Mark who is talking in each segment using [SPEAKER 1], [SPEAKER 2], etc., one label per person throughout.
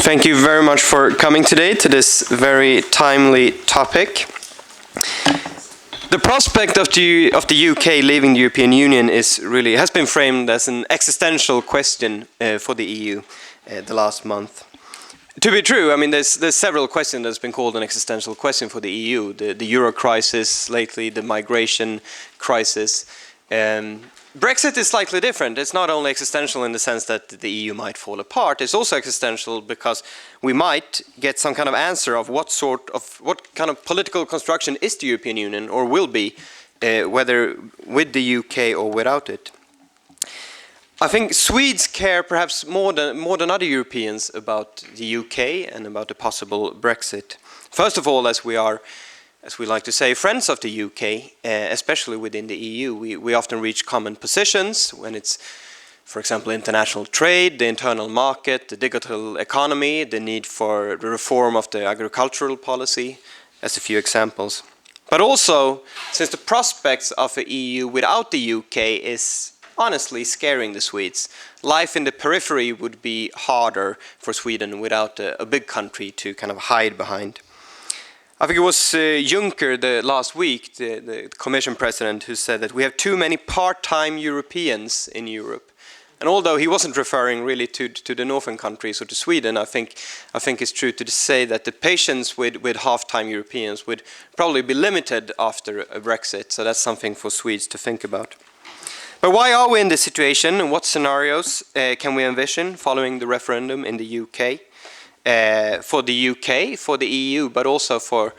[SPEAKER 1] Thank you very much for coming today to this very timely topic. The prospect of the UK leaving the European Union has been framed as an existential question for the EU the last month. To be true, I mean, there's several questions that's been called an existential question for the EU. The euro crisis lately, the migration crisis. Brexit is slightly different. It's not only existential in the sense that the EU might fall apart, it's also existential because we might get some kind of answer of what kind of political construction is the European Union or will be, whether with the UK or without it. I think Swedes care perhaps more than other Europeans about the UK and about the possible Brexit. First of all, as we are, as we like to say, friends of the UK, especially within the EU, we often reach common positions when it's, for example, international trade, the internal market, the digital economy, the need for the reform of the agricultural policy, as a few examples. But also, since the prospects of an EU without the UK is honestly scaring the Swedes, life in the periphery would be harder for Sweden without a big country to kind of hide behind. I think it was Juncker last week, the Commission President, who said that we have too many part-time Europeans in Europe. And although he wasn't referring really to the northern countries or to Sweden, I think it's true to say that the patience with half-time Europeans would probably be limited after a Brexit. So that's something for Swedes to think about. But why are we in this situation, and what scenarios can we envision following the referendum in the UK? For the UK, for the EU, but also for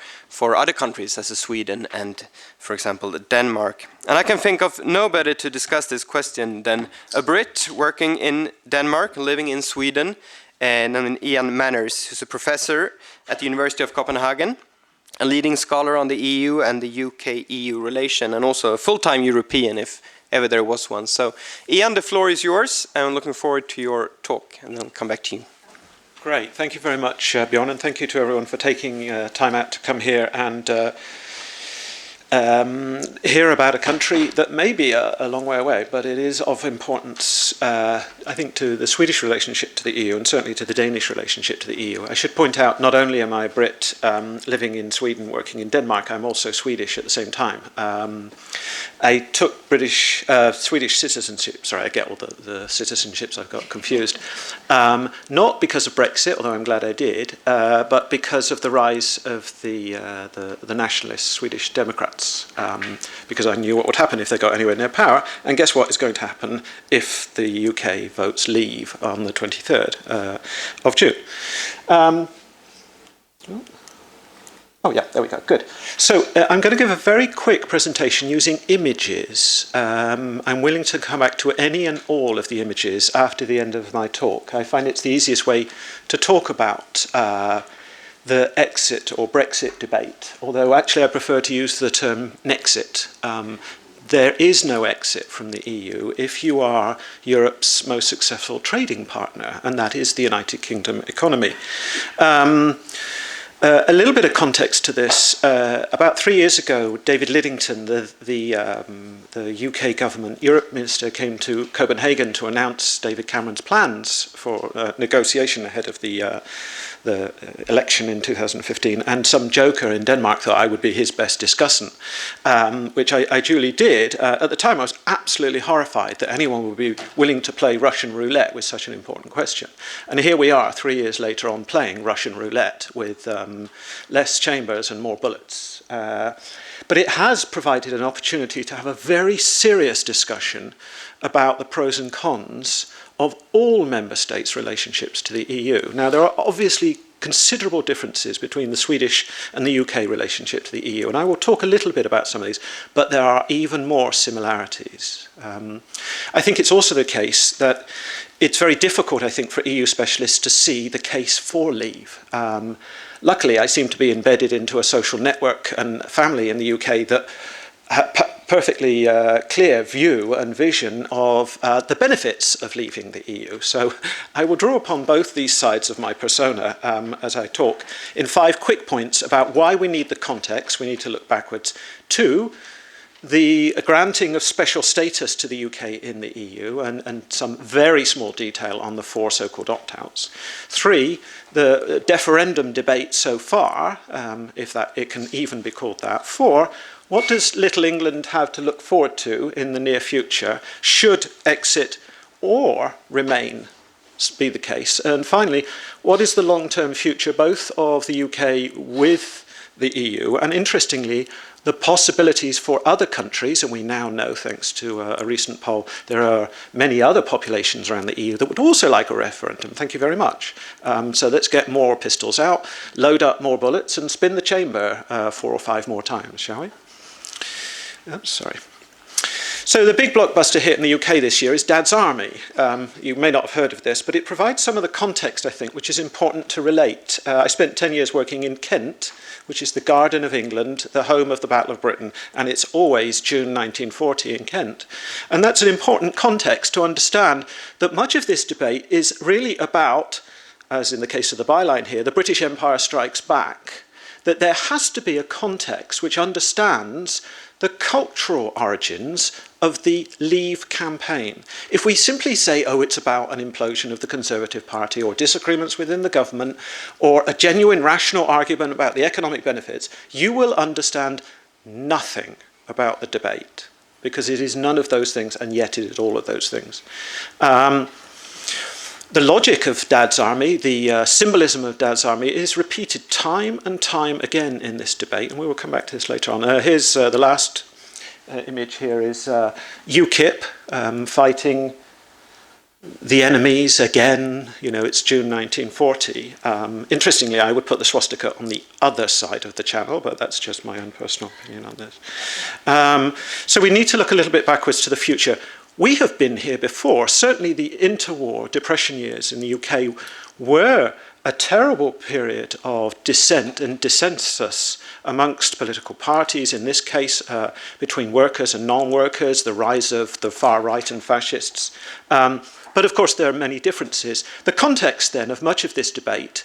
[SPEAKER 1] other countries such as Sweden and, for example, Denmark. And I can think of nobody to discuss this question than a Brit working in Denmark, living in Sweden, and Ian Manners, who's a professor at the University of Copenhagen, a leading scholar on the EU and the UK-EU relation, and also a full-time European, if ever there was one. So, Ian, the floor is yours, and I'm looking forward to your talk, and then I'll come back to you.
[SPEAKER 2] Great. Thank you very much, Björn, and thank you to everyone for taking time out to come here and hear about a country that may be a long way away, but it is of importance, I think, to the Swedish relationship to the EU and certainly to the Danish relationship to the EU. I should point out, not only am I a Brit living in Sweden, working in Denmark, I'm also Swedish at the same time. I took Swedish citizenship. Sorry, I get all the citizenships, I've got confused. Not because of Brexit, although I'm glad I did, but because of the rise of the nationalist Swedish Democrats. Because I knew what would happen if they got anywhere near power. And guess what is going to happen if the UK votes leave on the 23rd of June. Oh yeah, there we go, good. So I'm going to give a very quick presentation using images. I'm willing to come back to any and all of the images after the end of my talk. I find it's the easiest way to talk about the exit or Brexit debate, although actually I prefer to use the term Nexit. There is no exit from the EU if you are Europe's most successful trading partner, and that is the United Kingdom economy. A little bit of context to this. About 3 years ago, David Lidington, the UK government Europe minister, came to Copenhagen to announce David Cameron's plans for negotiation ahead of the election in 2015, and some joker in Denmark thought I would be his best discussant, which I duly did. At the time, I was absolutely horrified that anyone would be willing to play Russian roulette with such an important question. And here we are, 3 years later on, playing Russian roulette with less chambers and more bullets. But it has provided an opportunity to have a very serious discussion about the pros and cons of all member states' relationships to the EU. Now, there are obviously considerable differences between the Swedish and the UK relationship to the EU, and I will talk a little bit about some of these, but there are even more similarities. I think it's also the case that it's very difficult, I think, for EU specialists to see the case for leave. Luckily, I seem to be embedded into a social network and family in the UK that perfectly clear view and vision of the benefits of leaving the EU. So I will draw upon both these sides of my persona as I talk in 5 quick points about why we need the context, we need to look backwards. 2, the granting of special status to the UK in the EU, and some very small detail on the 4 so-called opt-outs. 3, the referendum debate so far, if that it can even be called that. 4, what does Little England have to look forward to in the near future, should exit or remain be the case? And finally, what is the long-term future both of the UK with the EU, and interestingly, the possibilities for other countries, and we now know, thanks to a recent poll, there are many other populations around the EU that would also like a referendum. Thank you very much. So let's get more pistols out, load up more bullets, and spin the chamber 4 or 5 more times, shall we? Oops, sorry. So the big blockbuster hit in the UK this year is Dad's Army. You may not have heard of this, but it provides some of the context, I think, which is important to relate. I spent 10 years working in Kent, which is the Garden of England, the home of the Battle of Britain, and it's always June 1940 in Kent. And that's an important context to understand that much of this debate is really about, as in the case of the byline here, the British Empire strikes back, that there has to be a context which understands the cultural origins of the Leave campaign. If we simply say, oh, it's about an implosion of the Conservative Party or disagreements within the government or a genuine rational argument about the economic benefits, you will understand nothing about the debate, because it is none of those things, and yet it is all of those things. The logic of Dad's Army, the symbolism of Dad's Army, is repeated time and time again in this debate, and we will come back to this later on. Here's the last image here is UKIP fighting the enemies again. You know, it's June 1940. Interestingly, I would put the swastika on the other side of the channel, but that's just my own personal opinion on this. So we need to look a little bit backwards to the future. We have been here before. Certainly the interwar depression years in the UK were a terrible period of dissent and dissensus amongst political parties, in this case between workers and non-workers, the rise of the far right and fascists. But of course there are many differences. The context then of much of this debate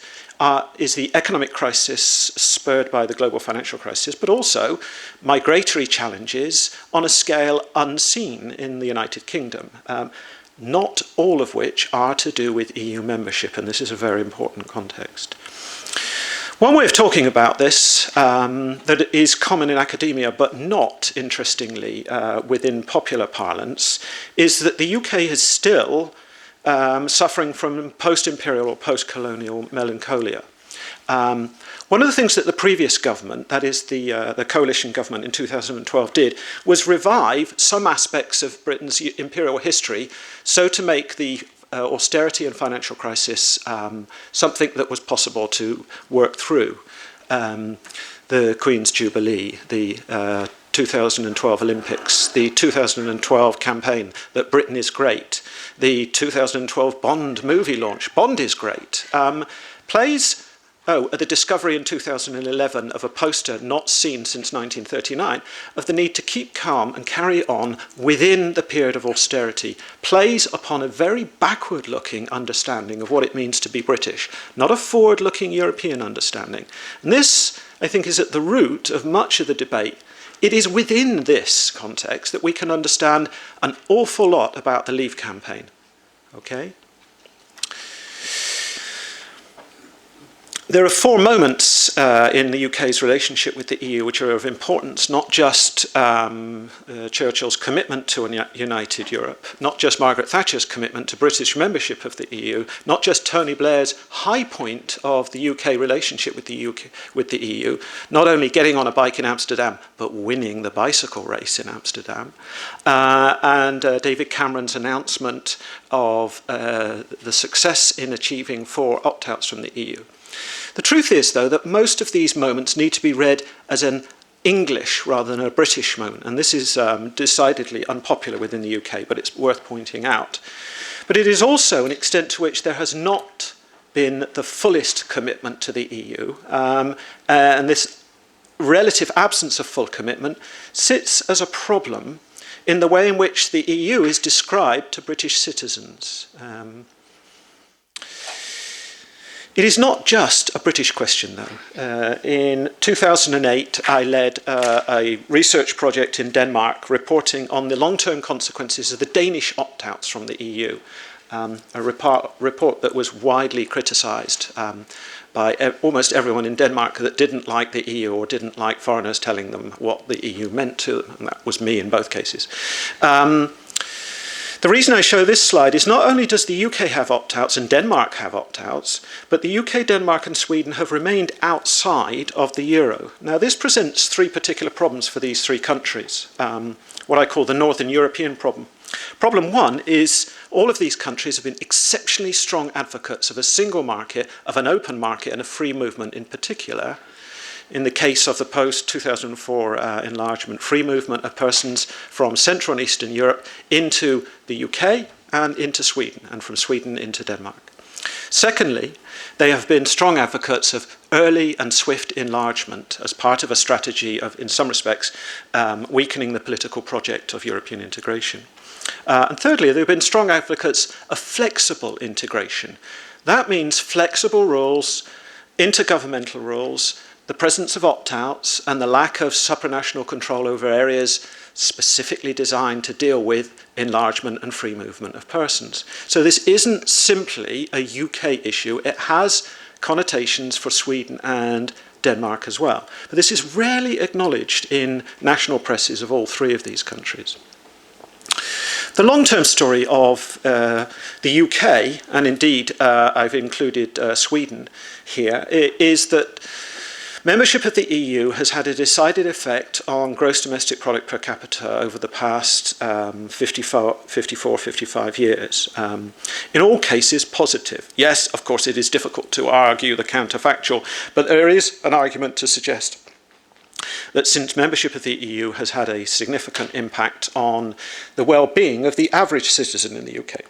[SPEAKER 2] is the economic crisis spurred by the global financial crisis, but also migratory challenges on a scale unseen in the United Kingdom, not all of which are to do with EU membership, and this is a very important context. One way of talking about this that is common in academia, but not, interestingly, within popular parlance, is that the UK is still suffering from post-imperial or post-colonial melancholia. One of the things that the previous government, that is the coalition government in 2012, did was revive some aspects of Britain's imperial history so to make the austerity and financial crisis something that was possible to work through. The Queen's Jubilee, the 2012 Olympics, the 2012 campaign that Britain is great, the 2012 Bond movie launch, Bond is great, plays the discovery in 2011 of a poster not seen since 1939 of the need to keep calm and carry on within the period of austerity, plays upon a very backward-looking understanding of what it means to be British, not a forward-looking European understanding. And this, I think, is at the root of much of the debate. It is within this context that we can understand an awful lot about the Leave campaign. Okay? There are 4 moments in the UK's relationship with the EU which are of importance, not just Churchill's commitment to a united Europe, not just Margaret Thatcher's commitment to British membership of the EU, not just Tony Blair's high point of the UK relationship with the EU, not only getting on a bike in Amsterdam, but winning the bicycle race in Amsterdam, and David Cameron's announcement of the success in achieving 4 opt-outs from the EU. The truth is, though, that most of these moments need to be read as an English rather than a British moment, and this is decidedly unpopular within the UK, but it's worth pointing out. But it is also an extent to which there has not been the fullest commitment to the EU, and this relative absence of full commitment sits as a problem in the way in which the EU is described to British citizens. It is not just a British question, though. In 2008, I led a research project in Denmark reporting on the long-term consequences of the Danish opt-outs from the EU, a report that was widely criticised by almost everyone in Denmark that didn't like the EU or didn't like foreigners telling them what the EU meant to them, and that was me in both cases. The reason I show this slide is not only does the UK have opt-outs and Denmark have opt-outs, but the UK, Denmark and Sweden have remained outside of the euro. Now this presents three particular problems for these three countries, what I call the Northern European problem. Problem one is all of these countries have been exceptionally strong advocates of a single market, of an open market and a free movement in particular. In the case of the post-2004 enlargement, free movement of persons from Central and Eastern Europe into the UK and into Sweden, and from Sweden into Denmark. Secondly, they have been strong advocates of early and swift enlargement as part of a strategy of, in some respects, weakening the political project of European integration. And thirdly, they've been strong advocates of flexible integration. That means flexible rules, intergovernmental rules, the presence of opt-outs and the lack of supranational control over areas specifically designed to deal with enlargement and free movement of persons. So this isn't simply a UK issue, it has connotations for Sweden and Denmark as well. But this is rarely acknowledged in national presses of all three of these countries. The long-term story of the UK, and indeed I've included Sweden here, is that membership of the EU has had a decided effect on gross domestic product per capita over the past 55 years. In all cases, positive. Yes, of course, it is difficult to argue the counterfactual, but there is an argument to suggest that since membership of the EU has had a significant impact on the well-being of the average citizen in the UK.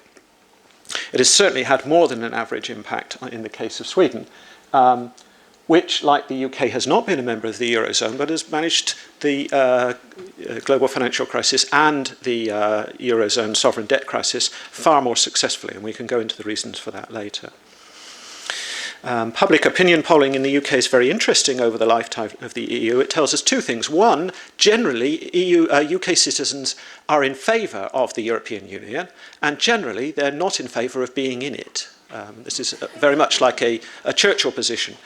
[SPEAKER 2] It has certainly had more than an average impact in the case of Sweden, which, like the UK, has not been a member of the Eurozone, but has managed the global financial crisis and the Eurozone sovereign debt crisis far more successfully, and we can go into the reasons for that later. Public opinion polling in the UK is very interesting over the lifetime of the EU. It tells us two things. One, generally, UK citizens are in favour of the European Union, and generally they're not in favour of being in it. This is very much like a Churchill position,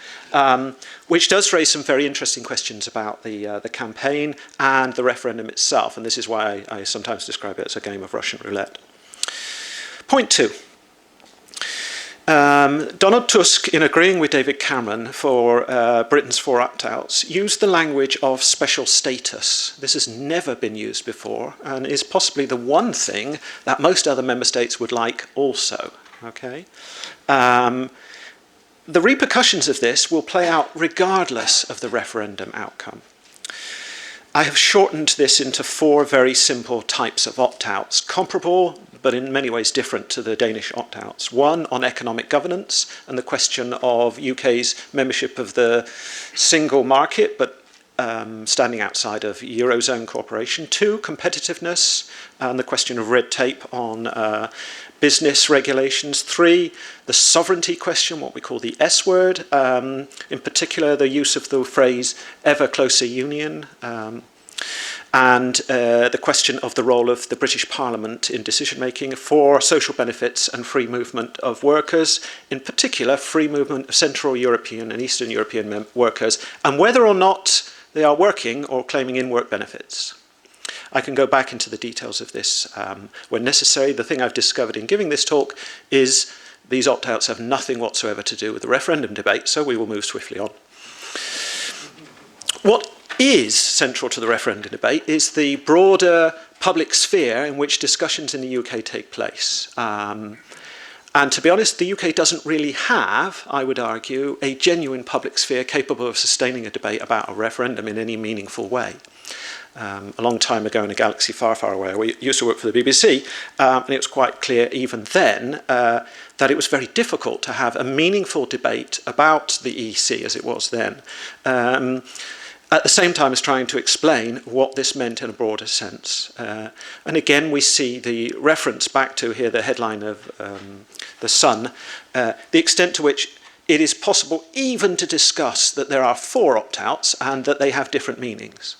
[SPEAKER 2] which does raise some very interesting questions about the campaign and the referendum itself, and this is why I sometimes describe it as a game of Russian roulette. Point two. Donald Tusk, in agreeing with David Cameron for Britain's 4 opt-outs, used the language of special status. This has never been used before and is possibly the one thing that most other member states would like also. Okay? The repercussions of this will play out regardless of the referendum outcome. I have shortened this into 4 very simple types of opt-outs, comparable but in many ways different to the Danish opt-outs. One on economic governance and the question of UK's membership of the single market, but standing outside of Eurozone cooperation. 2, competitiveness and the question of red tape on business regulations. 3, the sovereignty question, what we call the S word, in particular the use of the phrase ever closer union, and the question of the role of the British Parliament in decision-making for social benefits and free movement of workers, in particular free movement of Central European and Eastern European workers, and whether or not they are working or claiming in-work benefits. I can go back into the details of this when necessary. The thing I've discovered in giving this talk is these opt-outs have nothing whatsoever to do with the referendum debate, so we will move swiftly on. What is central to the referendum debate is the broader public sphere in which discussions in the UK take place. And to be honest, the UK doesn't really have, I would argue, a genuine public sphere capable of sustaining a debate about a referendum in any meaningful way. A long time ago in a galaxy far, far away, we used to work for the BBC, and it was quite clear even then that it was very difficult to have a meaningful debate about the EC as it was then. At the same time as trying to explain what this meant in a broader sense. And again, we see the reference back to here, the headline of The Sun, the extent to which it is possible even to discuss that there are 4 opt-outs and that they have different meanings.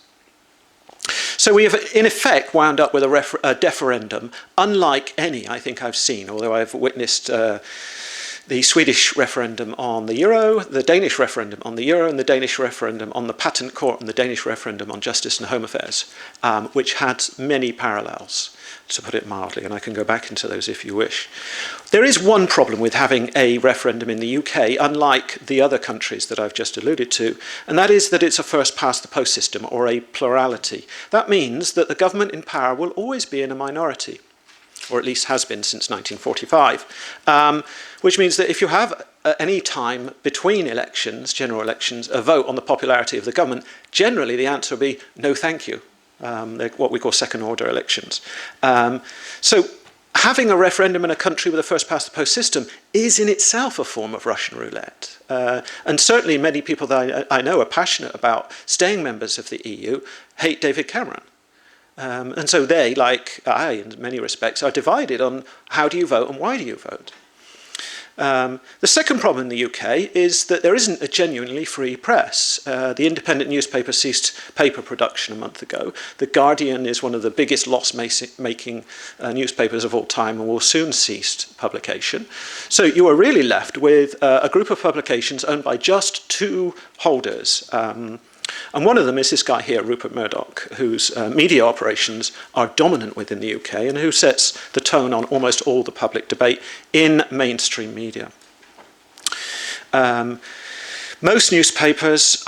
[SPEAKER 2] So we have, in effect, wound up with a deferendum, unlike any I think I've seen, although I've witnessed the Swedish referendum on the euro, the Danish referendum on the euro, and the Danish referendum on the patent court, and the Danish referendum on justice and home affairs, which had many parallels, to put it mildly, and I can go back into those if you wish. There is one problem with having a referendum in the UK, unlike the other countries that I've just alluded to, and that is that it's a first-past-the-post system, or a plurality. That means that the government in power will always be in a minority, or at least has been since 1945, which means that if you have at any time between elections, general elections, a vote on the popularity of the government, generally the answer will be no thank you. They're what we call second-order elections. So having a referendum in a country with a first-past-the-post system is in itself a form of Russian roulette. And certainly many people that I know are passionate about staying members of the EU hate David Cameron. And so they, like I, in many respects, are divided on how do you vote and why do you vote. The second problem in the UK is that there isn't a genuinely free press. The Independent newspaper ceased paper production a month ago. The Guardian is one of the biggest loss-making newspapers of all time and will soon cease publication. So you are really left with a group of publications owned by just 2 holders. And one of them is this guy here, Rupert Murdoch, whose media operations are dominant within the UK and who sets the tone on almost all the public debate in mainstream media. Most newspapers,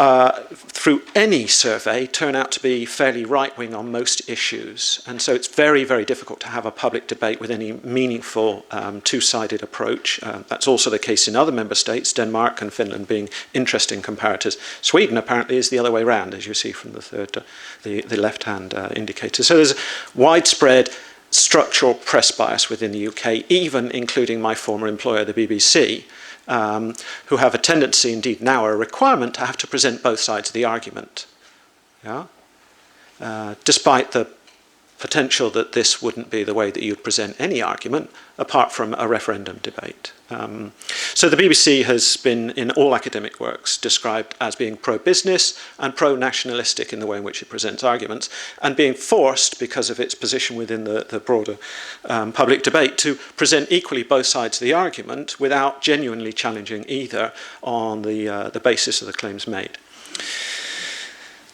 [SPEAKER 2] through any survey, turn out to be fairly right-wing on most issues. And so it's very, very difficult to have a public debate with any meaningful two-sided approach. That's also the case in other member states, Denmark and Finland being interesting comparators. Sweden apparently is the other way around, as you see from the left-hand indicator. So there's widespread structural press bias within the UK, even including my former employer, the BBC, who have a tendency, indeed now a requirement, to have to present both sides of the argument. Yeah? Despite the potential that this wouldn't be the way that you'd present any argument, apart from a referendum debate. So the BBC has been, in all academic works, described as being pro-business and pro-nationalistic in the way in which it presents arguments, and being forced, because of its position within the broader public debate, to present equally both sides of the argument without genuinely challenging either on the basis of the claims made.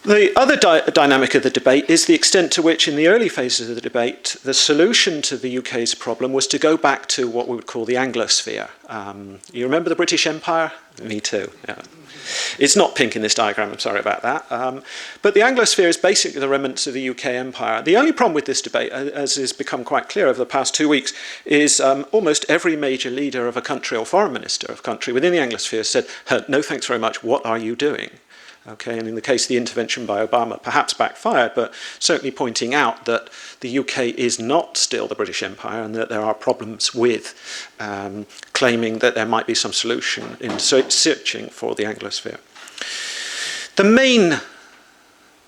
[SPEAKER 2] The other dynamic of the debate is the extent to which, in the early phases of the debate, the solution to the UK's problem was to go back to what we would call the Anglosphere. You remember the British Empire? Me too. Yeah. It's not pink in this diagram, I'm sorry about that. But the Anglosphere is basically the remnants of the UK Empire. The only problem with this debate, as has become quite clear over the past 2 weeks, is almost every major leader of a country or foreign minister of a country within the Anglosphere said, no thanks very much, what are you doing? Okay, and in the case of the intervention by Obama, perhaps backfired, but certainly pointing out that the UK is not still the British Empire and that there are problems with claiming that there might be some solution in searching for the Anglosphere. The main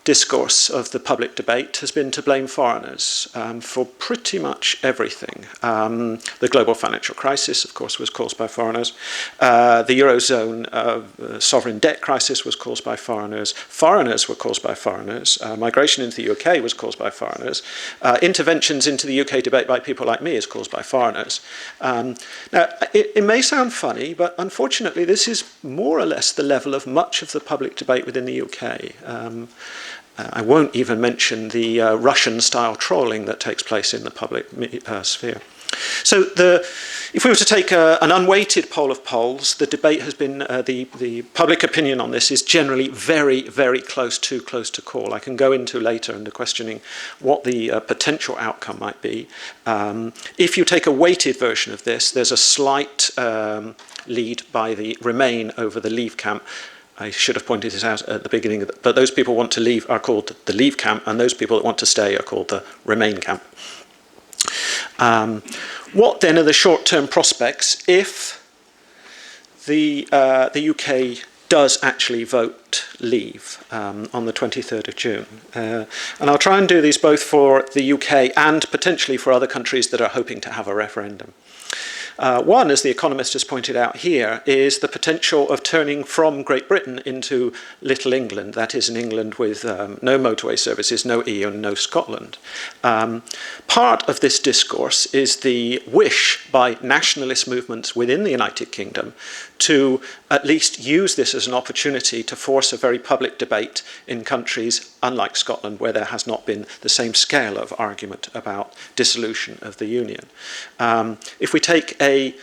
[SPEAKER 2] discourse of the public debate has been to blame foreigners for pretty much everything. The global financial crisis, of course, was caused by foreigners. The Eurozone sovereign debt crisis was caused by foreigners. Foreigners were caused by foreigners. Migration into the UK was caused by foreigners. Interventions into the UK debate by people like me is caused by foreigners. Now, it may sound funny, but unfortunately, this is more or less the level of much of the public debate within the UK. I won't even mention the Russian-style trolling that takes place in the public sphere. So if we were to take an unweighted poll of polls, the debate has been, the public opinion on this is generally very, very close to call. I can go into later into questioning what the potential outcome might be. If you take a weighted version of this, there's a slight lead by the Remain over the Leave camp. I should have pointed this out at the beginning, but those people who want to leave are called the Leave camp, and those people that want to stay are called the Remain camp. What then are the short-term prospects if the UK does actually vote Leave on the 23rd of June? And I'll try and do these both for the UK and potentially for other countries that are hoping to have a referendum. One, as The Economist has pointed out here, is the potential of turning from Great Britain into Little England, that is, an England with no motorway services, no EU, and no Scotland. Part of this discourse is the wish by nationalist movements within the United Kingdom to at least use this as an opportunity to force a very public debate in countries, unlike Scotland, where there has not been the same scale of argument about dissolution of the Union. If we take a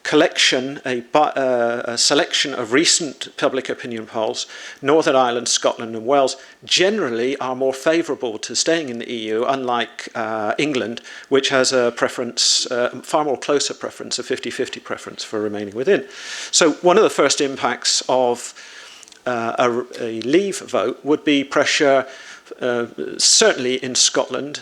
[SPEAKER 2] collection, a selection of recent public opinion polls, Northern Ireland, Scotland and Wales generally are more favourable to staying in the EU, unlike England, which has a preference, far more closer preference, a 50-50 preference for remaining within. So one of the first impacts of a leave vote would be pressure, certainly in Scotland,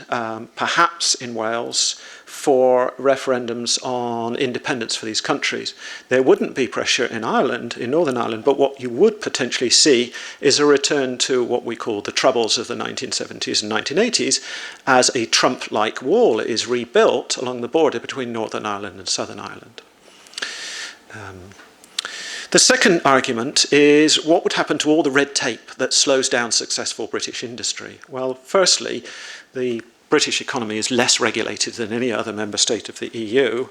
[SPEAKER 2] perhaps in Wales, for referendums on independence for these countries. There wouldn't be pressure in Ireland, in Northern Ireland, but what you would potentially see is a return to what we call the troubles of the 1970s and 1980s, as a Trump-like wall is rebuilt along the border between Northern Ireland and Southern Ireland. The second argument is what would happen to all the red tape that slows down successful British industry? Well, firstly, the British economy is less regulated than any other member state of the EU,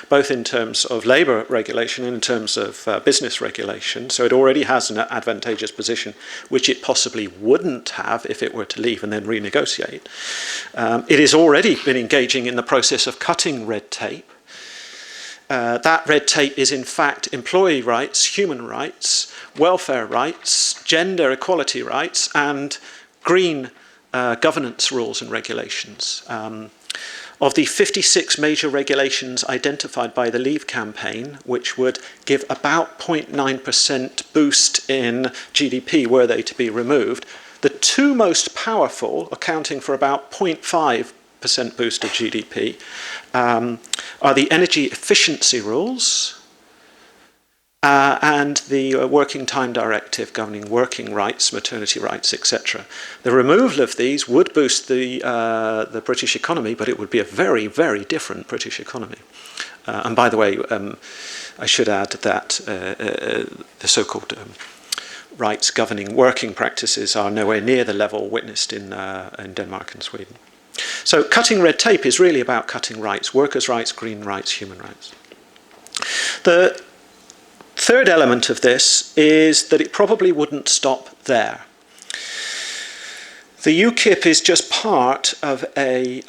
[SPEAKER 2] both in terms of labour regulation and in terms of business regulation. So it already has an advantageous position, which it possibly wouldn't have if it were to leave and then renegotiate. It has already been engaging in the process of cutting red tape. That red tape is in fact employee rights, human rights, welfare rights, gender equality rights, and green governance rules and regulations. Of the 56 major regulations identified by the Leave campaign, which would give about 0.9% boost in GDP were they to be removed, the two most powerful, accounting for about 0.5% boost of GDP, are the energy efficiency rules and the Working Time Directive governing working rights, maternity rights, etc. The removal of these would boost the British economy, but it would be a very, very different British economy. And by the way, I should add that the so-called rights governing working practices are nowhere near the level witnessed in Denmark and Sweden. So cutting red tape is really about cutting rights, workers' rights, green rights, human rights. The third element of this is that it probably wouldn't stop there. The UKIP is just part of a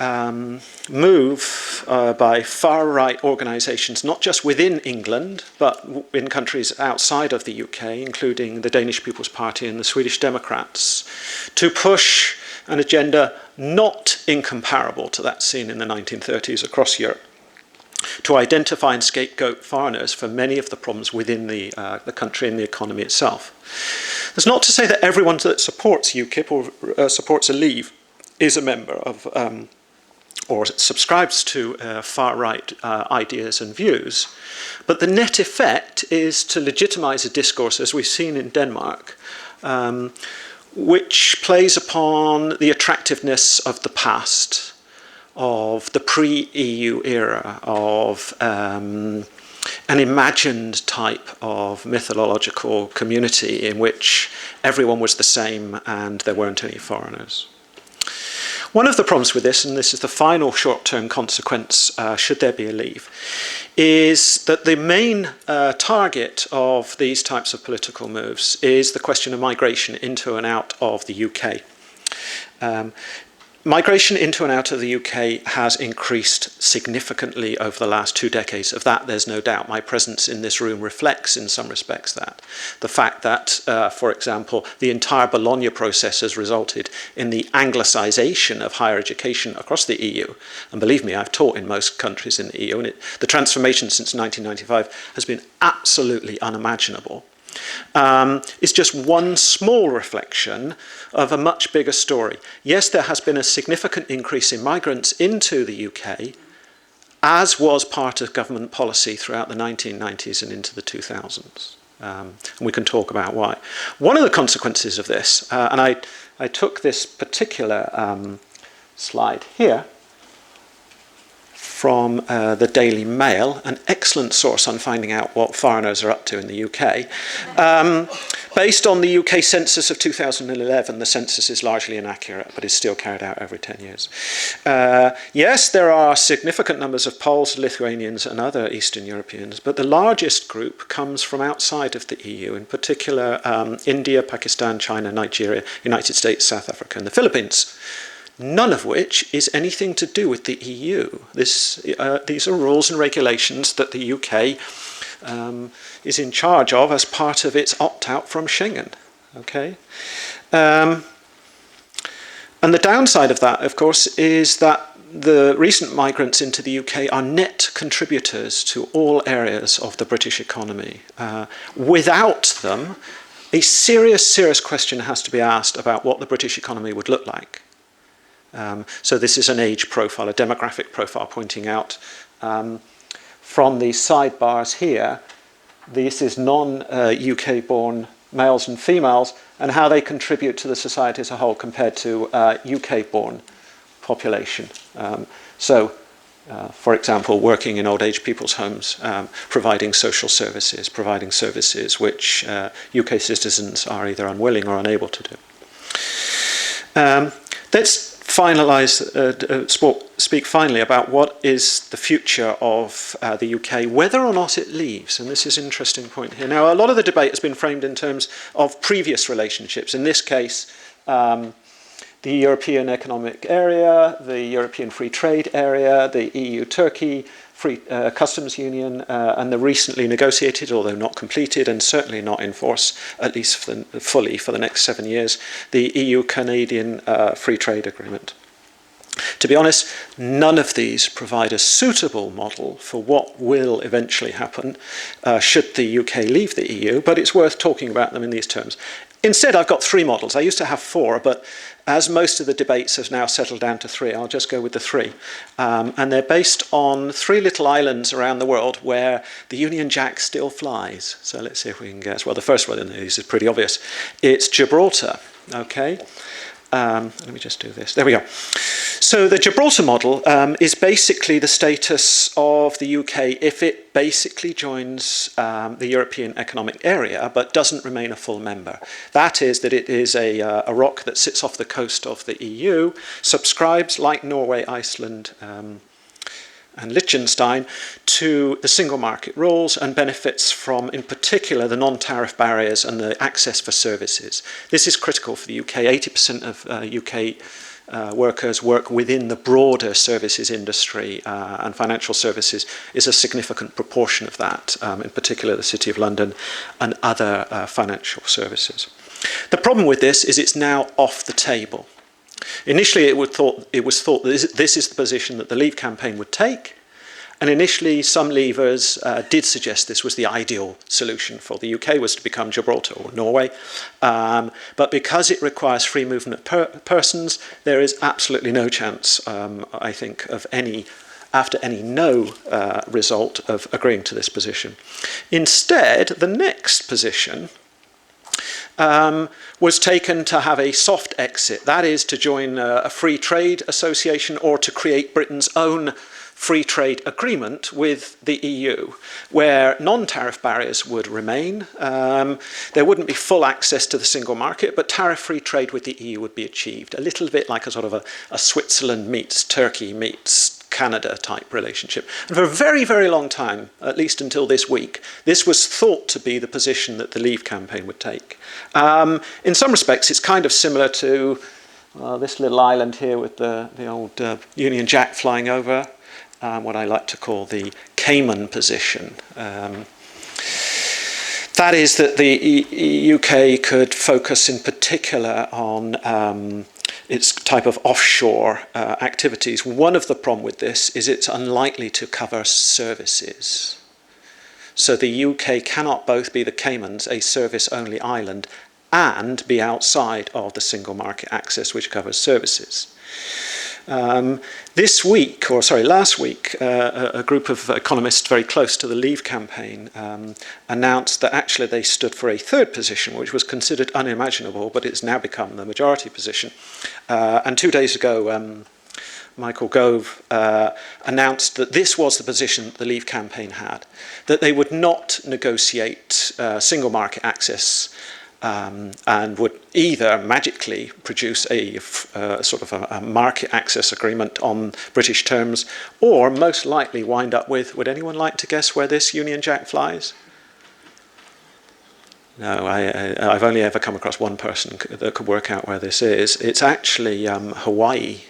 [SPEAKER 2] move by far-right organisations, not just within England, but in countries outside of the UK, including the Danish People's Party and the Swedish Democrats, to push an agenda not incomparable to that seen in the 1930s across Europe, to identify and scapegoat foreigners for many of the problems within the country and the economy itself. That's not to say that everyone that supports UKIP or supports a Leave is a member of or subscribes to far-right ideas and views, but the net effect is to legitimise a discourse, as we've seen in Denmark, which plays upon the attractiveness of the past, of the pre-EU era, of an imagined type of mythological community in which everyone was the same and there weren't any foreigners. One of the problems with this, and this is the final short-term consequence, should there be a Leave, is that the main target of these types of political moves is the question of migration into and out of the UK. Migration into and out of the UK has increased significantly over the last 2 decades. Of that, there's no doubt. My presence in this room reflects, in some respects, that. The fact that, for example, the entire Bologna process has resulted in the Anglicisation of higher education across the EU. And believe me, I've taught in most countries in the EU, and the transformation since 1995 has been absolutely unimaginable. Is just one small reflection of a much bigger story. Yes, there has been a significant increase in migrants into the UK, as was part of government policy throughout the 1990s and into the 2000s. And we can talk about why. One of the consequences of this, and I took this particular slide here from the Daily Mail, an excellent source on finding out what foreigners are up to in the UK. Based on the UK census of 2011, the census is largely inaccurate, but is still carried out every 10 years. Yes, there are significant numbers of Poles, Lithuanians, and other Eastern Europeans, but the largest group comes from outside of the EU, in particular India, Pakistan, China, Nigeria, United States, South Africa, and the Philippines. None of which is anything to do with the EU. These are rules and regulations that the UK is in charge of as part of its opt-out from Schengen. Okay? And the downside of that, of course, is that the recent migrants into the UK are net contributors to all areas of the British economy. Without them, a serious question has to be asked about what the British economy would look like. So this is an age profile, a demographic profile pointing out from these sidebars here, this is non-UK born males and females and how they contribute to the society as a whole compared to UK born population. For example, working in old age people's homes, providing social services, providing services which UK citizens are either unwilling or unable to do. Let's speak finally about what is the future of the UK, whether or not it leaves. And this is an interesting point here. Now, a lot of the debate has been framed in terms of previous relationships. In this case, the European Economic Area, the European Free Trade Area, the EU-Turkey Free Customs Union, and the recently negotiated, although not completed, and certainly not in force, at least fully for the next 7 years, the EU-Canadian Free Trade Agreement. To be honest, none of these provide a suitable model for what will eventually happen should the UK leave the EU, but it's worth talking about them in these terms. Instead, I've got 3 models. I used to have 4, but as most of the debates have now settled down to 3, I'll just go with the 3. And they're based on 3 little islands around the world where the Union Jack still flies. So let's see if we can guess. Well, the first one in these is pretty obvious. It's Gibraltar, okay? Let me just do this. There we go. So the Gibraltar model is basically the status of the UK if it basically joins the European Economic Area but doesn't remain a full member. That is that it is a rock that sits off the coast of the EU, subscribes, like Norway, Iceland, and Liechtenstein, to the single market rules and benefits from, in particular, the non-tariff barriers and the access for services. This is critical for the UK. 80% of UK workers work within the broader services industry, and financial services is a significant proportion of that, in particular the City of London and other financial services. The problem with this is it's now off the table. Initially, it was thought that this is the position that the Leave campaign would take, and initially some leavers did suggest this was the ideal solution for the UK, was to become Gibraltar or Norway. But because it requires free movement of persons, there is absolutely no chance, I think, of after any no result of agreeing to this position. Instead, the next position was taken to have a soft exit, that is to join a free trade association or to create Britain's own free trade agreement with the EU, where non-tariff barriers would remain. There wouldn't be full access to the single market, but tariff-free trade with the EU would be achieved, a little bit like a sort of a Switzerland meets Turkey meets Canada type relationship. And for a very, very long time, at least until this week, this was thought to be the position that the Leave campaign would take. In some respects, it's kind of similar to this little island here with the old Union Jack flying over, what I like to call the Cayman Position. That is that the UK could focus in particular on its type of offshore activities. One of the problems with this is it's unlikely to cover services. So the UK cannot both be the Caymans, a service-only island, and be outside of the single market access which covers services. Last week, a group of economists very close to the Leave campaign announced that actually they stood for a third position, which was considered unimaginable, but it's now become the majority position. And 2 days ago, Michael Gove, announced that this was the position that the Leave campaign had, that they would not negotiate single market access and would either magically produce a sort of a market access agreement on British terms, or most likely wind up with, would anyone like to guess where this Union Jack flies? No, I've only ever come across one person that could work out where this is. It's actually Hawaii.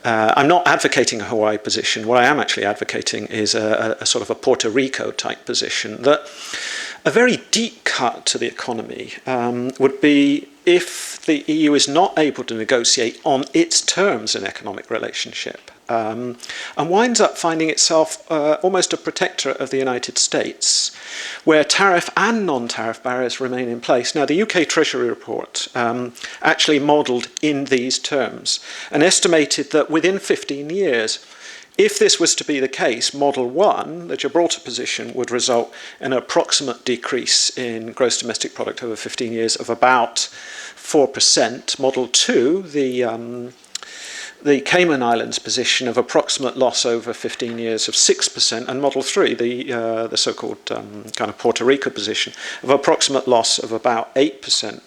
[SPEAKER 2] I'm not advocating a Hawaii position. What I am actually advocating is a sort of a Puerto Rico type position, that a very deep cut to the economy would be if the EU is not able to negotiate on its terms an economic relationship, and winds up finding itself almost a protectorate of the United States, where tariff and non-tariff barriers remain in place. Now, the UK Treasury report actually modelled in these terms and estimated that within 15 years, if this was to be the case, Model 1, the Gibraltar position, would result in an approximate decrease in gross domestic product over 15 years of about 4%. Model 2, the Cayman Islands position, of approximate loss over 15 years of 6%, and Model 3, the so-called kind of Puerto Rico position, of approximate loss of about 8%.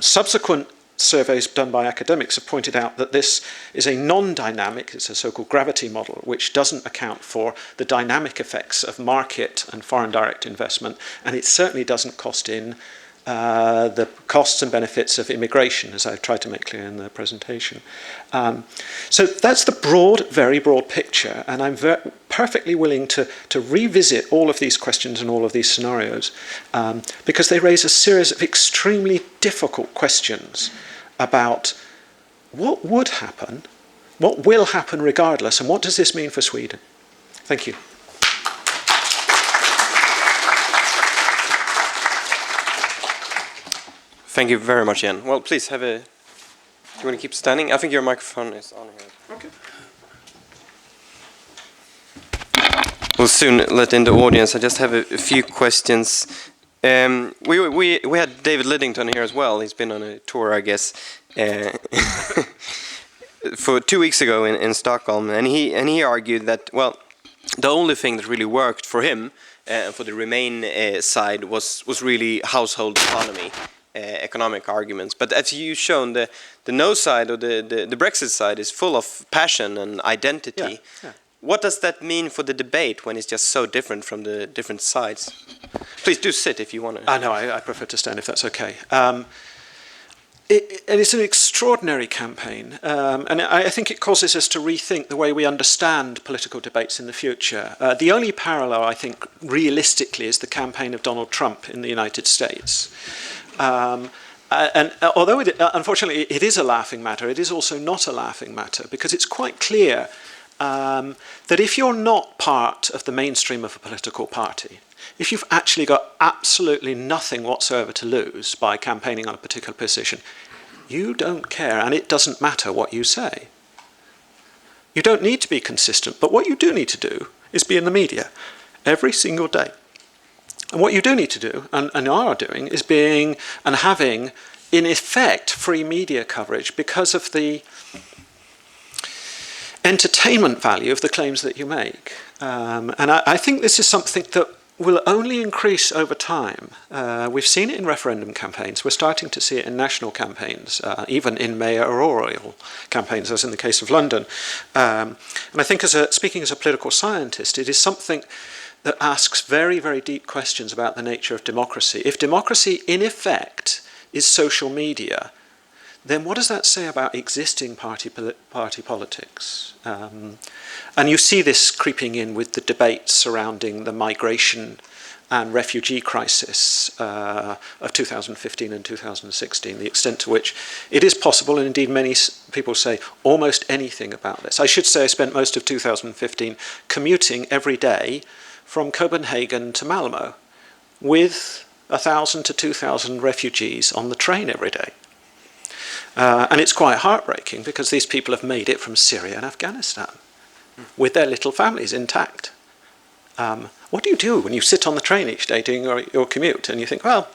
[SPEAKER 2] Subsequent surveys done by academics have pointed out that this is a non-dynamic, it's a so-called gravity model, which doesn't account for the dynamic effects of market and foreign direct investment, and it certainly doesn't cost in the costs and benefits of immigration, as I've tried to make clear in the presentation. So that's the broad, very broad picture, and I'm perfectly willing to revisit all of these questions and all of these scenarios, because they raise a series of extremely difficult questions about what would happen, what will happen regardless, and what does this mean for Sweden? Thank you.
[SPEAKER 1] Thank you very much, Jan. Well, please have a... Do you want to keep standing? I think your microphone is on here.
[SPEAKER 2] Okay.
[SPEAKER 1] We'll soon let in the audience. I just have a few questions. We had David Lidington here as well. He's been on a tour, I guess, for 2 weeks ago in Stockholm, and he argued that, well, the only thing that really worked for him and for the Remain side was really household economy. Economic arguments, but as you've shown, the no side or the Brexit side is full of passion and identity.
[SPEAKER 2] Yeah, yeah.
[SPEAKER 1] What does that mean for the debate when it's just so different from the different sides? Please do sit if you want to.
[SPEAKER 2] No, I prefer to stand if that's okay. And it's an extraordinary campaign, and I think it causes us to rethink the way we understand political debates in the future. The only parallel, I think, realistically, is the campaign of Donald Trump in the United States. And although unfortunately it is a laughing matter, it is also not a laughing matter, because it's quite clear that if you're not part of the mainstream of a political party, if you've actually got absolutely nothing whatsoever to lose by campaigning on a particular position, you don't care, and it doesn't matter what you say. You don't need to be consistent, but what you do need to do is be in the media every single day. And what you do need to do, and are doing, is being and having, in effect, free media coverage because of the entertainment value of the claims that you make. And I think this is something that will only increase over time. We've seen it in referendum campaigns. We're starting to see it in national campaigns, even in mayoral campaigns, as in the case of London. And I think, speaking as a political scientist, it is something that asks very, very deep questions about the nature of democracy. If democracy, in effect, is social media, then what does that say about existing party politics? And you see this creeping in with the debates surrounding the migration and refugee crisis of 2015 and 2016, the extent to which it is possible, and indeed many people say almost anything about this. I should say I spent most of 2015 commuting every day from Copenhagen to Malmö, with 1,000 to 2,000 refugees on the train every day. And it's quite heartbreaking, because these people have made it from Syria and Afghanistan with their little families intact. What do you do when you sit on the train each day doing your commute and you think, well,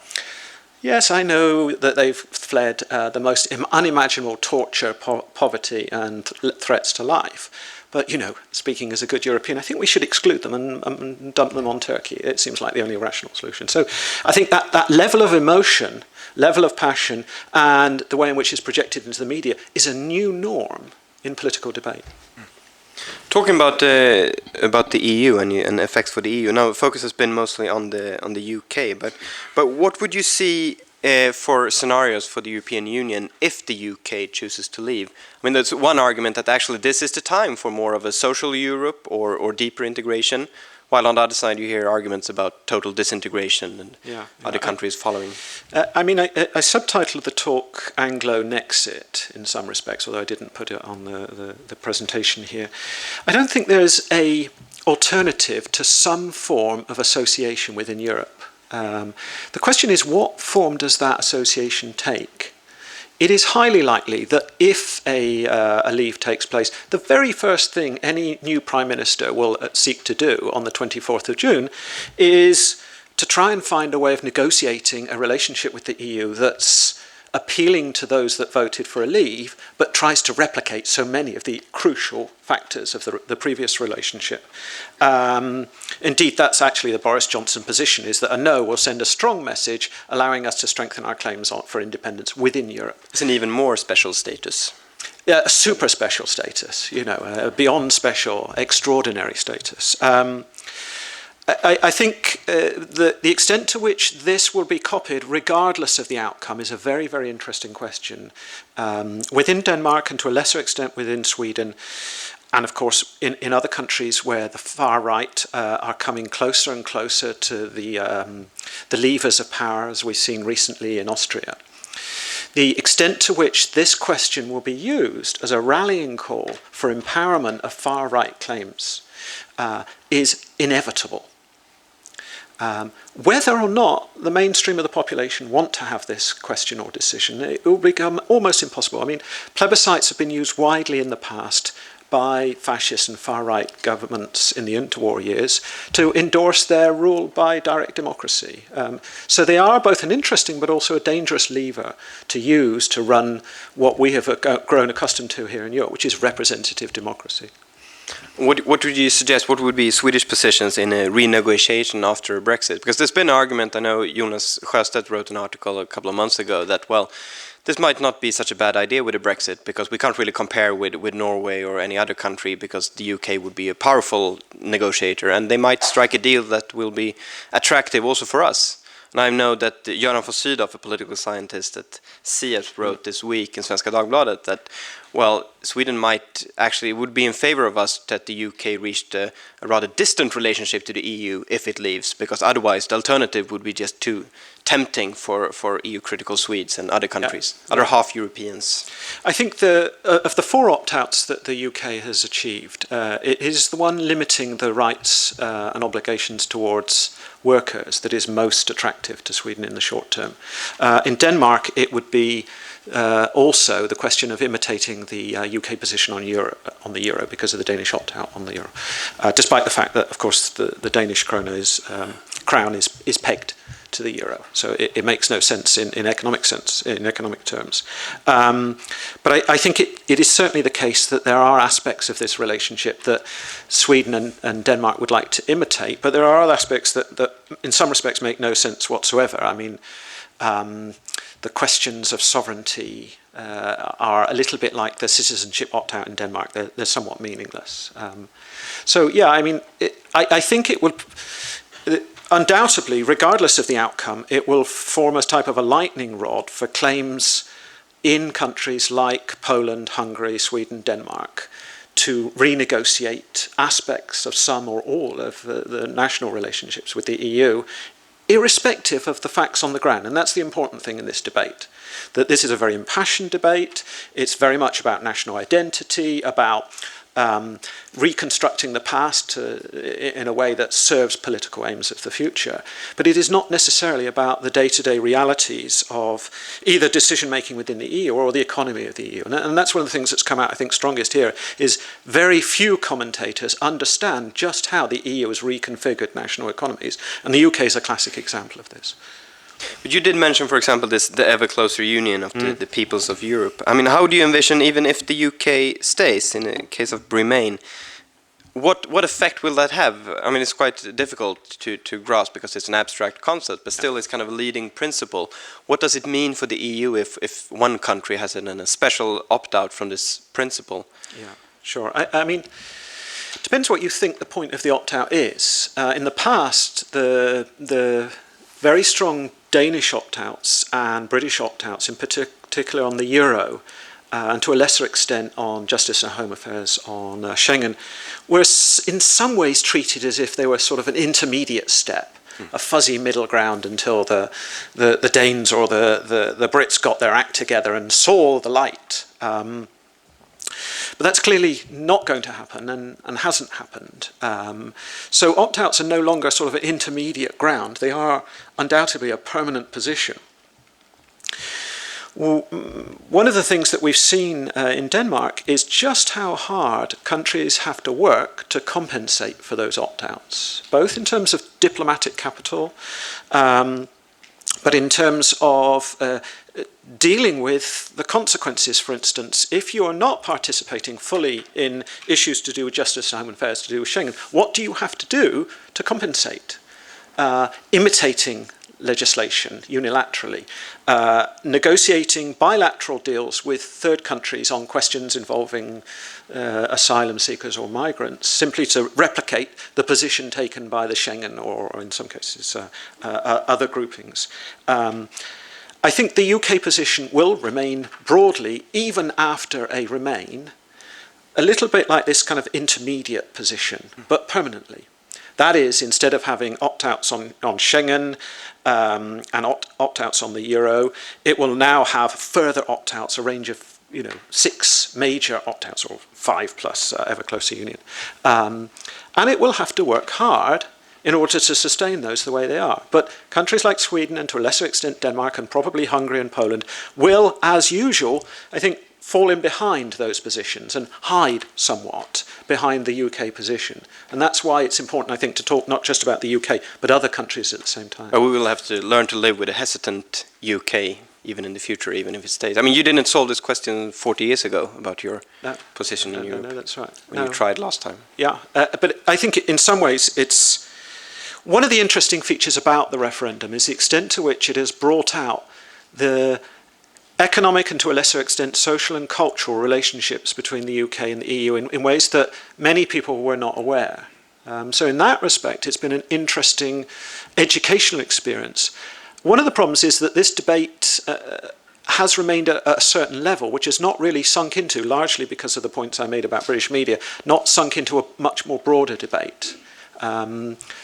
[SPEAKER 2] Yes, I know that they've fled the most unimaginable torture, poverty, and threats to life. But, you know, speaking as a good European, I think we should exclude them and dump them on Turkey. It seems like the only rational solution. So I think that level of emotion, level of passion, and the way in which it's projected into the media is a new norm in political debate.
[SPEAKER 1] Talking about the EU and effects for the EU. Now, focus has been mostly on the UK, but what would you see for scenarios for the European Union if the UK chooses to leave? I mean, there's one argument that actually this is the time for more of a social Europe or deeper integration, while on the other side you hear arguments about total disintegration and other countries following.
[SPEAKER 2] I mean, I subtitled the talk Anglo-Nexit in some respects, although I didn't put it on the presentation here. I don't think there's a alternative to some form of association within Europe. The question is, what form does that association take? It is highly likely that if a leave takes place, the very first thing any new Prime Minister will seek to do on the 24th of June is to try and find a way of negotiating a relationship with the EU that's appealing to those that voted for a leave, but tries to replicate so many of the crucial factors of the previous relationship. Indeed, that's actually the Boris Johnson position, is that a no will send a strong message allowing us to strengthen our claims for independence within Europe.
[SPEAKER 1] It's an even more special status.
[SPEAKER 2] Yeah, a super special status, you know, a beyond special, extraordinary status. I think the extent to which this will be copied, regardless of the outcome, is a very, very interesting question. Within Denmark, and to a lesser extent within Sweden, and of course in other countries where the far right are coming closer and closer to the levers of power, as we've seen recently in Austria, the extent to which this question will be used as a rallying call for empowerment of far right claims is inevitable. Whether or not the mainstream of the population want to have this question or decision, it will become almost impossible. I mean, plebiscites have been used widely in the past by fascist and far-right governments in the interwar years to endorse their rule by direct democracy. So they are both an interesting but also a dangerous lever to use to run what we have grown accustomed to here in Europe, which is representative democracy.
[SPEAKER 1] What would you suggest? What would be Swedish positions in a renegotiation after Brexit? Because there's been an argument, I know Jonas Sjöstedt wrote an article a couple of months ago that, well, this might not be such a bad idea with a Brexit because we can't really compare with Norway or any other country because the UK would be a powerful negotiator and they might strike a deal that will be attractive also for us. And I know that Björn von Sydow, a political scientist at CS, wrote this week in Svenska Dagbladet that, well, Sweden would be in favor of us that the UK reached a rather distant relationship to the EU if it leaves, because otherwise the alternative would be just too tempting for EU-critical Swedes and other countries, other half-Europeans.
[SPEAKER 2] I think of the 4 opt-outs that the UK has achieved, it is the one limiting the rights and obligations towards workers that is most attractive to Sweden in the short term. In Denmark, it would be also the question of imitating the UK position on the euro because of the Danish opt-out on the euro, despite the fact that, of course, the Danish crown is pegged to the euro, so it makes no sense in economic terms. But I think it is certainly the case that there are aspects of this relationship that Sweden and Denmark would like to imitate, but there are other aspects that in some respects make no sense whatsoever. I mean, the questions of sovereignty are a little bit like the citizenship opt-out in Denmark. They're somewhat meaningless. So yeah, I mean, I think it would. Undoubtedly, regardless of the outcome, it will form a type of a lightning rod for claims in countries like Poland, Hungary, Sweden, Denmark to renegotiate aspects of some or all of the national relationships with the EU, irrespective of the facts on the ground. And that's the important thing in this debate, that this is a very impassioned debate. It's very much about national identity, about reconstructing the past in a way that serves political aims of the future. But it is not necessarily about the day-to-day realities of either decision-making within the EU or the economy of the EU. And that's one of the things that's come out, I think, strongest here, is very few commentators understand just how the EU has reconfigured national economies. And the UK is a classic example of this.
[SPEAKER 1] But you did mention, for example, the ever closer union of the peoples of Europe. I mean, how do you envision, even if the UK stays, in the case of Remain, what effect will that have? I mean, it's quite difficult to grasp because it's an abstract concept, but still it's kind of a leading principle. What does it mean for the EU if one country has a special opt-out from this principle?
[SPEAKER 2] Yeah, sure. I mean, it depends what you think the point of the opt-out is. In the past, the very strong Danish opt-outs and British opt-outs, in particular on the euro, and to a lesser extent on justice and home affairs on Schengen, were in some ways treated as if they were sort of an intermediate step, a fuzzy middle ground until the Danes or the Brits got their act together and saw the light. But that's clearly not going to happen and hasn't happened. So opt-outs are no longer sort of an intermediate ground. They are undoubtedly a permanent position. One of the things that we've seen in Denmark is just how hard countries have to work to compensate for those opt-outs, both in terms of diplomatic capital, but in terms of dealing with the consequences. For instance, if you are not participating fully in issues to do with justice and home affairs, to do with Schengen, what do you have to do to compensate? Imitating legislation unilaterally, negotiating bilateral deals with third countries on questions involving asylum seekers or migrants, simply to replicate the position taken by the Schengen or in some cases other groupings. I think the UK position will remain broadly, even after a Remain, a little bit like this kind of intermediate position, but permanently. That is, instead of having opt-outs on Schengen and opt-outs on the euro, it will now have further opt-outs, a range of 6 major opt-outs, or 5 plus ever closer union. And it will have to work hard in order to sustain those the way they are. But countries like Sweden, and to a lesser extent Denmark, and probably Hungary and Poland, will, as usual, I think, fall in behind those positions and hide somewhat behind the UK position. And that's why it's important, I think, to talk not just about the UK, but other countries at the same time.
[SPEAKER 1] But we will have to learn to live with a hesitant UK, even in the future, even if it stays. I mean, you didn't solve this question 40 years ago about your position in Europe.
[SPEAKER 2] No, that's right.
[SPEAKER 1] When you tried last time.
[SPEAKER 2] Yeah, but I think in some ways it's... One of the interesting features about the referendum is the extent to which it has brought out the economic and to a lesser extent social and cultural relationships between the UK and the EU in ways that many people were not aware. So in that respect, it's been an interesting educational experience. One of the problems is that this debate has remained at a certain level, which is not really sunk into, largely because of the points I made about British media, not sunk into a much more broader debate.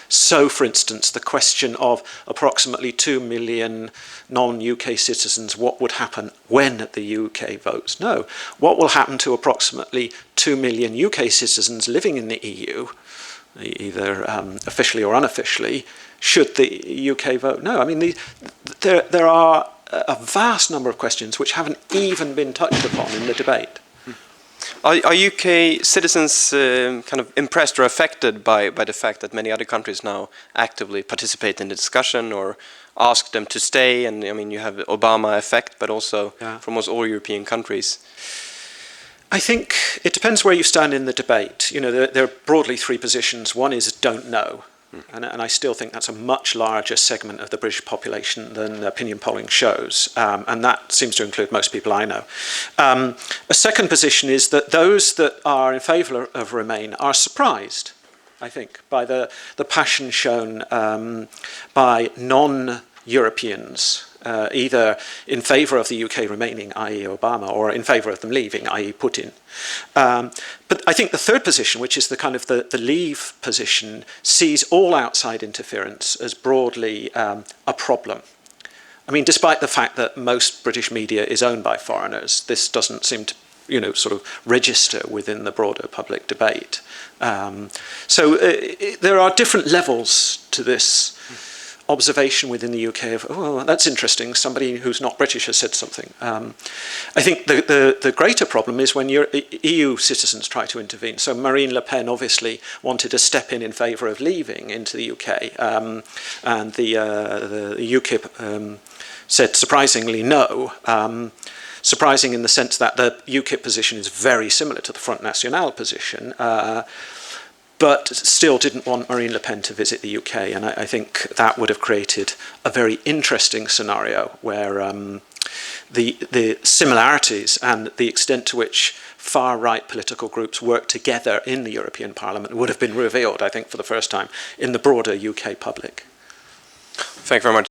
[SPEAKER 2] So, for instance, the question of approximately 2 million non-UK citizens, what would happen when the UK votes? No. What will happen to approximately 2 million UK citizens living in the EU, either officially or unofficially, should the UK vote? No. I mean, there are a vast number of questions which haven't even been touched upon in the debate.
[SPEAKER 1] Are UK citizens kind of impressed or affected by the fact that many other countries now actively participate in the discussion or ask them to stay? And I mean, you have the Obama effect, but also from almost all European countries.
[SPEAKER 2] I think it depends where you stand in the debate. There are broadly 3 positions. One is don't know. And I still think that's a much larger segment of the British population than opinion polling shows. And that seems to include most people I know. A second position is that those that are in favour of Remain are surprised, I think, by the passion shown by non-Europeans, either in favour of the UK remaining, i.e. Obama, or in favour of them leaving, i.e. Putin. But I think the third position, which is the kind of the leave position, sees all outside interference as broadly a problem. I mean, despite the fact that most British media is owned by foreigners, this doesn't seem to, sort of register within the broader public debate. So there are different levels to this observation within the UK of, oh, that's interesting, somebody who's not British has said something. I think the greater problem is when your EU citizens try to intervene. So Marine Le Pen obviously wanted to step in favour of leaving into the UK, and the UKIP said surprisingly no. Surprising in the sense that the UKIP position is very similar to the Front National position, but still didn't want Marine Le Pen to visit the UK. And I think that would have created a very interesting scenario where the similarities and the extent to which far-right political groups work together in the European Parliament would have been revealed, I think, for the first time in the broader UK public.
[SPEAKER 1] Thank you very much.